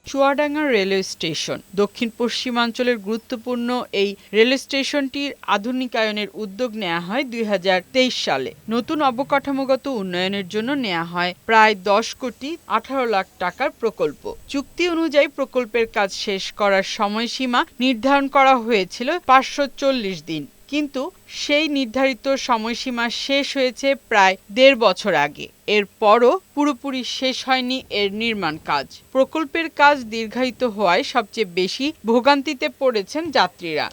Chuadanga railway station দক্ষিণ পশ্চিমাঞ্চলের গুরুত্বপূর্ণ এই রেল স্টেশনটির আধুনিকায়নের উদ্যোগ নেওয়া হয় ২০২৩ সালে। নতুন অবকাঠামোগত উন্নয়নের জন্য নেওয়া হয় প্রায় ১০,১৮,০০,০০০ টাকার প্রকল্প। চুক্তি অনুযায়ী প্রকল্পের কাজ শেষ করার সময়সীমা নির্ধারণ করা হয়েছিল ৫৪০ দিন, কিন্তু সেই নির্ধারিত সময়সীমা শেষ হয়েছে প্রায় ১.৫ বছর আগে। এরপরও পুরোপুরি শেষ হয়নি এর নির্মাণ কাজ। প্রকল্পের কাজ দীর্ঘায়িত হওয়ায় সবচেয়ে বেশি ভোগান্তিতে পড়েছেন যাত্রীরা।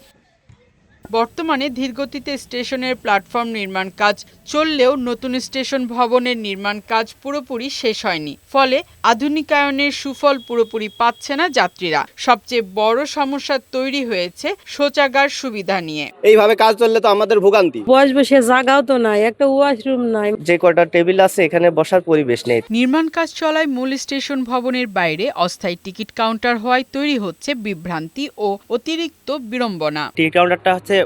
বর্তমানে ধীরগতিতে স্টেশনের প্ল্যাটফর্ম নির্মাণ কাজ চললেও নতুন স্টেশন ভবনের নির্মাণ কাজ পুরোপুরি শেষ হয়নি। ফলে আধুনিকায়নের সুফল পুরোপুরি পাচ্ছে না যাত্রীরা। সবচেয়ে বড় সমস্যা তৈরি হয়েছে শৌচাগার সুবিধা নিয়ে। এইভাবে কাজ চললে তো আমাদের ভোগান্তি। বসবে সে জায়গাও তো নাই, একটা ওয়াশরুম নাই, যে কয়টা টেবিল আছে এখানে বসার পরিবেশ নেই। নির্মাণ কাজ চলায় মূল স্টেশন ভবনের বাইরে অস্থায়ী টিকিট কাউন্টার হওয়ায় তৈরি হচ্ছে বিভ্রান্তি ও অতিরিক্ত বিড়ম্বনা। টিকিট কাউন্টারটা হচ্ছে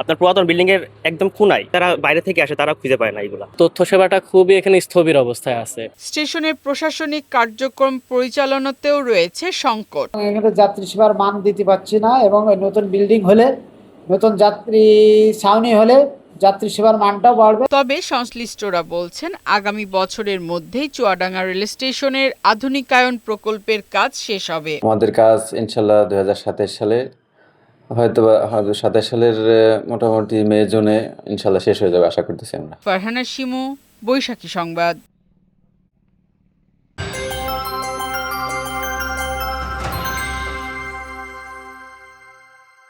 আপনার পুরাতন বিল্ডিং এর একদম কোনায়, তারা বাইরে থেকে আসে, তারা খুঁজে পায় না এগুলা। তথ্য সেবাটা খুবই এখানে স্থবির অবস্থায় আছে। স্টেশনের প্রশাসনিক কার্যক্রম পরিচালনাতেও রয়েছে সংকট। এখানে যাত্রী সেবার মান দিতে পারছি না, এবং নতুন বিল্ডিং হলে, নতুন যাত্রী ছাউনি হলে যাত্রী সেবার মানটাও বাড়বে। তবে সংশ্লিষ্টরা বলছেন আগামী বছরের মধ্যেই চুয়াডাঙ্গা রেল স্টেশনের আধুনিকায়ন প্রকল্পের কাজ শেষ হবে। আমাদের কাজ ইনশাল্লাহ ২০২৭ সালে হয়তো ২৭ সালের মোটামুটি মে জুনে ইনশাল্লাহ শেষ হয়ে যাবে আশা করতেছি আমরা। ফারহানা শিমু, বৈশাখী সংবাদ।